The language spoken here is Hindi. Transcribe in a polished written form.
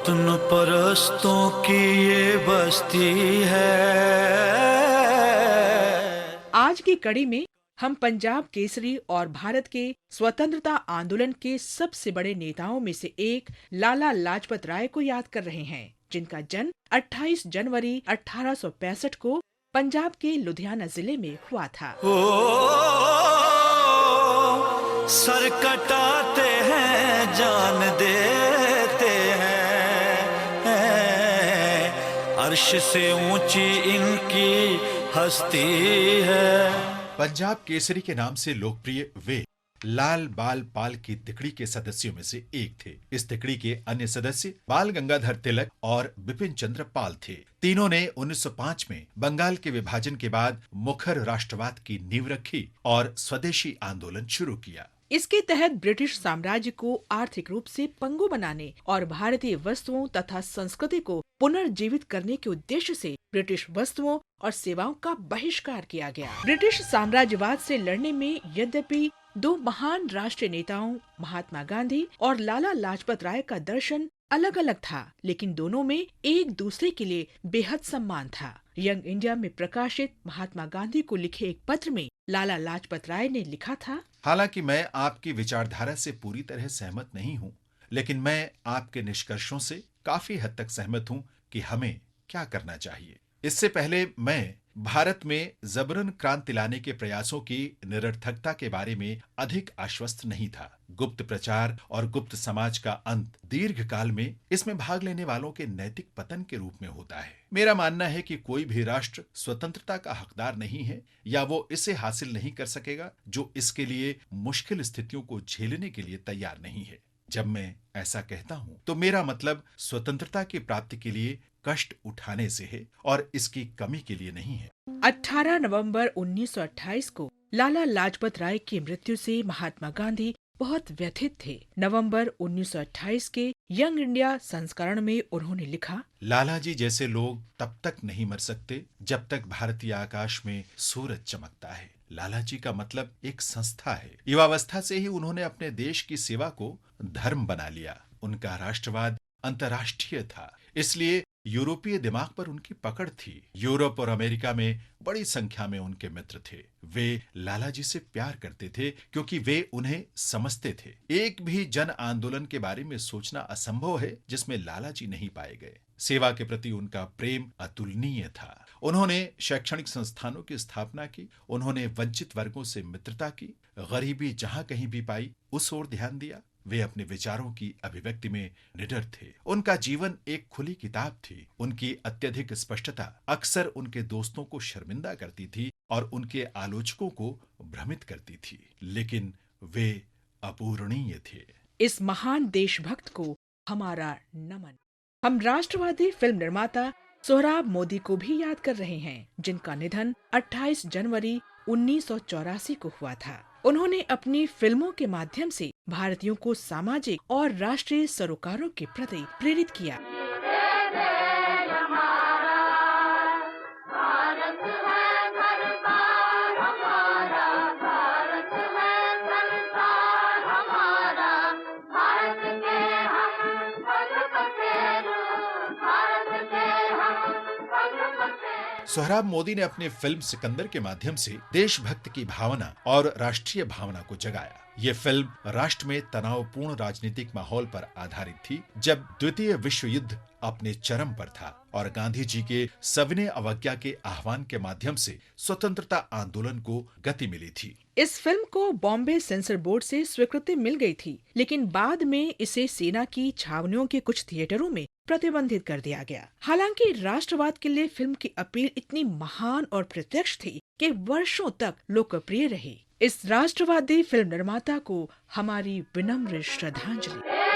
वतन परस्तों की ये बस्ती है। आज की कड़ी में हम पंजाब केसरी और भारत के स्वतंत्रता आंदोलन के सबसे बड़े नेताओं में से एक लाला लाजपत राय को याद कर रहे हैं, जिनका जन्म 28 जनवरी 1865 को पंजाब के लुधियाना जिले में हुआ था। सर कटाते हैं, जान देते हैं, अर्श से ऊंची इनकी हस्ती है। पंजाब केसरी के नाम से लोकप्रिय वे लाल बाल पाल की तिकड़ी के सदस्यों में से एक थे। इस तिकड़ी के अन्य सदस्य बाल गंगाधर तिलक और बिपिन चंद्र पाल थे। तीनों ने 1905 में बंगाल के विभाजन के बाद मुखर राष्ट्रवाद की नींव रखी और स्वदेशी आंदोलन शुरू किया। इसके तहत ब्रिटिश साम्राज्य को आर्थिक रूप से पंगु बनाने और भारतीय वस्तुओं तथा संस्कृति को पुनर्जीवित करने के उद्देश्य से ब्रिटिश वस्तुओं और सेवाओं का बहिष्कार किया गया। ब्रिटिश साम्राज्यवाद से लड़ने में यद्यपि दो महान राष्ट्रीय नेताओं महात्मा गांधी और लाला लाजपत राय का दर्शन अलग अलग था, लेकिन दोनों में एक दूसरे के लिए बेहद सम्मान था। यंग इंडिया में प्रकाशित महात्मा गांधी को लिखे एक पत्र में लाला लाजपत राय ने लिखा था, हालांकि मैं आपकी विचारधारा से पूरी तरह सहमत नहीं हूं, लेकिन मैं आपके निष्कर्षों से काफी हद तक सहमत हूं कि हमें क्या करना चाहिए। इससे पहले मैं भारत में जबरन क्रांति लाने के प्रयासों की निरर्थकता के बारे में अधिक आश्वस्त नहीं था। गुप्त प्रचार और गुप्त समाज का अंत दीर्घ काल में इसमें भाग लेने वालों के नैतिक पतन के रूप में होता है। मेरा मानना है कि कोई भी राष्ट्र स्वतंत्रता का हकदार नहीं है या वो इसे हासिल नहीं कर सकेगा जो इसके लिए मुश्किल स्थितियों को झेलने के लिए तैयार नहीं है। जब मैं ऐसा कहता हूं तो मेरा मतलब स्वतंत्रता की प्राप्ति के लिए कष्ट उठाने से है और इसकी कमी के लिए नहीं है। 18 नवंबर 1928 को लाला लाजपत राय की मृत्यु से महात्मा गांधी बहुत व्यथित थे। नवंबर 1928 के यंग इंडिया संस्करण में उन्होंने लिखा, लाला जी जैसे लोग तब तक नहीं मर सकते जब तक भारतीय आकाश में सूरज चमकता है। लाला जी का मतलब एक संस्था है। युवावस्था से ही उन्होंने अपने देश की सेवा को धर्म बना लिया। उनका राष्ट्रवाद अंतर्राष्ट्रीय था, इसलिए यूरोपीय दिमाग पर उनकी पकड़ थी। यूरोप और अमेरिका में बड़ी संख्या में उनके मित्र थे। वे लाला जी से प्यार करते थे क्योंकि वे उन्हें समझते थे। एक भी जन आंदोलन के बारे में सोचना असंभव है जिसमें लाला जी नहीं पाए गए। सेवा के प्रति उनका प्रेम अतुलनीय था। उन्होंने शैक्षणिक संस्थानों की स्थापना की। उन्होंने वंचित वर्गों से मित्रता की। गरीबी जहां कहीं भी पाई उस ओर ध्यान दिया। वे अपने विचारों की अभिव्यक्ति में निडर थे। उनका जीवन एक खुली किताब थी। उनकी अत्यधिक स्पष्टता अक्सर उनके दोस्तों को शर्मिंदा करती थी और उनके आलोचकों को भ्रमित करती थी, लेकिन वे अपूरणीय थे। इस महान देशभक्त को हमारा नमन। हम राष्ट्रवादी फिल्म निर्माता सोहराब मोदी को भी याद कर रहे हैं, जिनका निधन 28 जनवरी 1984 को हुआ था। उन्होंने अपनी फिल्मों के माध्यम से भारतीयों को सामाजिक और राष्ट्रीय सरोकारों के प्रति प्रेरित किया। सोहराब मोदी ने अपनी फिल्म सिकंदर के माध्यम से देशभक्त की भावना और राष्ट्रीय भावना को जगाया। ये फिल्म राष्ट्र में तनावपूर्ण राजनीतिक माहौल पर आधारित थी जब द्वितीय विश्व युद्ध अपने चरम पर था और गांधी जी के सविनय अवज्ञा के आह्वान के माध्यम से स्वतंत्रता आंदोलन को गति मिली थी। इस फिल्म को बॉम्बे सेंसर बोर्ड से स्वीकृति मिल गई थी, लेकिन बाद में इसे सेना की छावनियों के कुछ थिएटरों में प्रतिबंधित कर दिया गया। हालांकि राष्ट्रवाद के लिए फिल्म की अपील इतनी महान और प्रत्यक्ष थी कि वर्षों तक लोकप्रिय रही। इस राष्ट्रवादी फिल्म निर्माता को हमारी विनम्र श्रद्धांजलि।